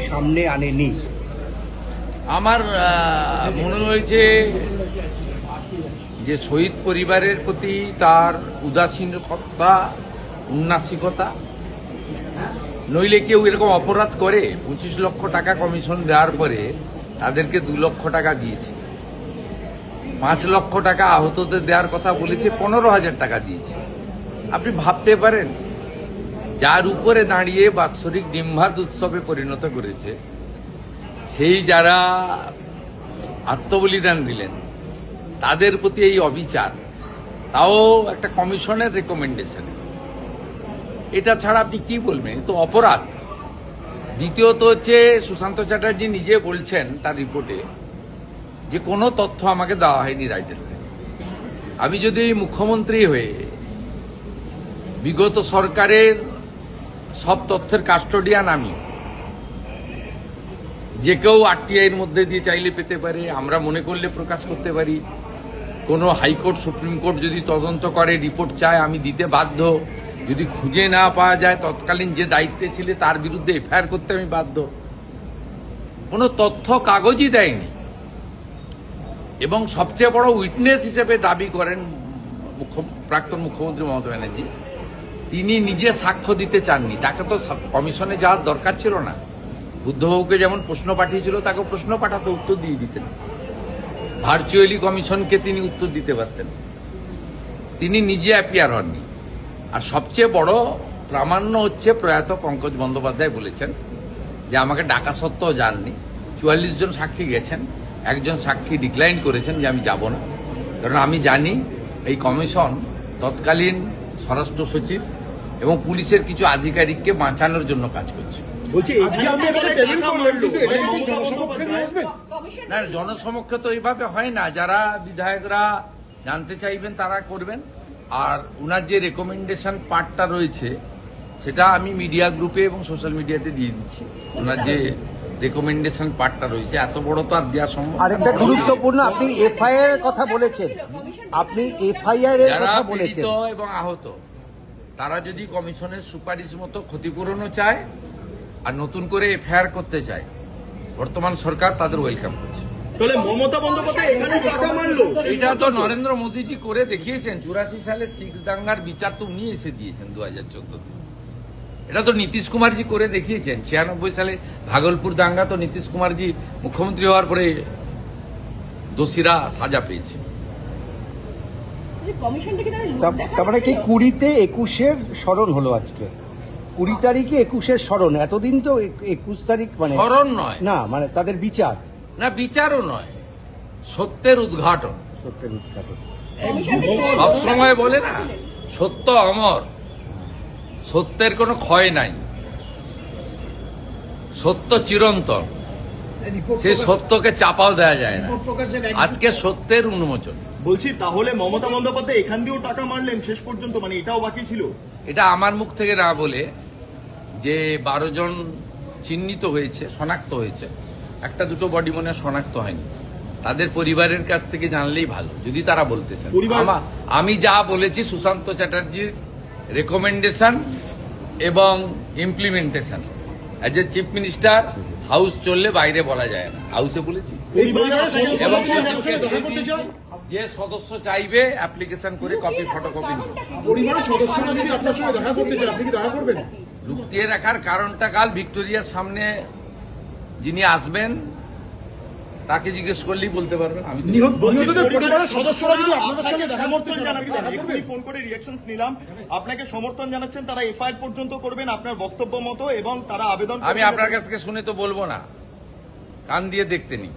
সামনে আনেনি? আমার মনে হয়েছে যে শহীদ পরিবারের প্রতি তার উদাসীনতা, উন্নাসিকতা, নইলে কেউ এরকম অপরাধ করে 25 লক্ষ টাকা কমিশন দেওয়ার পরে তাদেরকে 2 লক্ষ টাকা দিয়েছে, 5 লক্ষ টাকা আহতদের দেওয়ার কথা বলেছে, 15,000 টাকা দিয়েছে। আপনি ভাবতে পারেন যার উপরে দাঁড়িয়ে বাৎসরিক ডিম্বাদ উৎসবে পরিণত করেছে, সেই যারা আত্মবলিদান দিলেন তাদের প্রতি এই অবিচার, তাও একটা কমিশনের রেকমেন্ডেশন, এটা ছাড়া আপনি কি বলবেন? তো অপরাধ। দ্বিতীয়ত হচ্ছে সুশান্ত চ্যাটার্জি নিজে বলছেন তার রিপোর্টে যে কোনো তথ্য আমাকে দেওয়া হয়নি রাইটার্স থেকে। আমি যদি মুখ্যমন্ত্রী হয়ে বিগত সরকারের সব তথ্যের কাস্টোডিয়ান, আমি যে কেউ আরটিআইয়ের মধ্যে দিয়ে চাইলে পেতে পারে, আমরা মনে করলে প্রকাশ করতে পারি, কোনো হাইকোর্ট সুপ্রিম কোর্ট যদি তদন্ত করে রিপোর্ট চায় আমি দিতে বাধ্য, যদি খুঁজে না পাওয়া যায় তৎকালীন যে দায়িত্বে ছিল তার বিরুদ্ধে এফআইআর করতে আমি বাধ্য। কোনো তথ্য কাগজই দেয়নি এবং সবচেয়ে বড় উইটনেস হিসেবে দাবি করেন প্রাক্তন মুখ্যমন্ত্রী মমতা ব্যানার্জি, তিনি নিজে সাক্ষ্য দিতে চাননি। তাকে তো কমিশনে যাওয়ার দরকার ছিল না। বুদ্ধবাবুকে যেমন প্রশ্ন পাঠিয়েছিল তাকে প্রশ্ন পাঠাতে উত্তর দিয়ে দিতেন, ভার্চুয়ালি কমিশনকে তিনি উত্তর দিতে পারতেন। তিনি নিজে অ্যাপিয়ার হননি। আর সবচেয়ে বড় প্রামাণ্য হচ্ছে প্রয়াত পঙ্কজ বন্দ্যোপাধ্যায় বলেছেন যে আমাকে ডাকা সত্ত্বেও যাননি। 44 জন সাক্ষী গেছেন, একজন সাক্ষী ডিক্লাইন করেছেন যে আমি যাব না, কারণ আমি জানি এই কমিশন তৎকালীন স্বরাষ্ট্র সচিব এবং পুলিশের কিছু আধিকারিককে বাঁচানোর জন্য কাজ করছে। না, জনসমক্ষে তো এইভাবে হয় না। যারা বিধায়করা জানতে চাইবেন তারা করবেন। আর উনার যে রেকমেন্ডেশন পার্টটা রয়েছে সেটা আমি মিডিয়া গ্রুপে এবং সোশ্যাল মিডিয়াতে দিয়ে দিচ্ছি। ওনার যে রেকমেন্ডেশন পার্টটা রয়েছে এত বড় তো আর দেওয়া সম্ভব। আরেকটা গুরুত্বপূর্ণ, আপনি এফআইআর এর কথা বলেছেন, আপনি এফআইআর এর কথা বলেছেন। যারা পীড়িত এবং আহত তারা যদি কমিশনের সুপারিশ মতো ক্ষতিপূরণও চায় আর নতুন করে এফআইআর করতে চায়, বর্তমান সরকার তাদের ওয়েলকাম করছে। তাহলে মমতা বন্দ্যোপাধ্যায় এখানে টাকা মারলো, এটা তো নরেন্দ্র মোদীজি করে দেখিয়েছেন। 84 সালে শিখ দাঙ্গার বিচার তো উনি এসে দিয়েছেন 2014-তে। এটা তো নীতিশ কুমারজি করে দেখিয়েছেন। 96 সালে ভাগলপুর দাঙ্গা তো নীতিশ কুমারজি মুখ্যমন্ত্রী হওয়ার পরে দোষীরা সাজা পেয়েছে। তার মানে কি 20-তে 21-এর স্মরণ হলো আজকে? 20 তারিখে 21-এর স্মরণ। এতদিন তো 21 তারিখ মানে স্মরণ নয়, না, মানে তাদের বিচার না বিচারও নয়, সত্যের উদ্ঘাটন। সত্যের উদ্ঘাটন। সব সময় বলে না সত্য অমর, সত্যের কোনো ক্ষয় নাই, সত্য চিরন্তন, সেই সত্যকে চাপাও দেওয়া যায় না। আজকে সত্যের উন্মোচন। বলছি তাহলে মমতা বন্দ্যোপাধ্যায় এখান দিয়েও টাকা মারলেন শেষ পর্যন্ত, মানে এটাও বাকি ছিল? এটা আমার মুখ থেকে না বলে, যে 12 জন চিহ্নিত হয়েছে, শনাক্ত হয়েছে, একটা দুটো বডি মনে হয় শনাক্ত হয়নি, তাদের পরিবারের কাছ থেকে জানলেই ভালো যদি তারা বলতে চান। আমি যা বলেছি সুশান্ত চ্যাটার্জির রেকমেন্ডেশন এবং implementation, as a chief minister house চললে বাইরে বলা যায় না, হাউসে বলেছি। এবং যে সদস্য চাইবে অ্যাপ্লিকেশন করে কপি ফটোকপি লুকিয়ে রাখার কারণটা কাল ভিক্টোরিয়ার সামনে যিনি আসবেন তাকে জিজ্ঞেস করলেই বলতে পারবেন। আমি ফোন করে রিঅ্যাকশনস নিলাম, আপনাকে সমর্থন জানাচ্ছেন, তারা এফআইআর পর্যন্ত করবেন আপনার বক্তব্য মতো এবং তারা আবেদন। আমি আপনার কাছ থেকে শুনে তো বলবো না, কান দিয়ে দেখতে নি।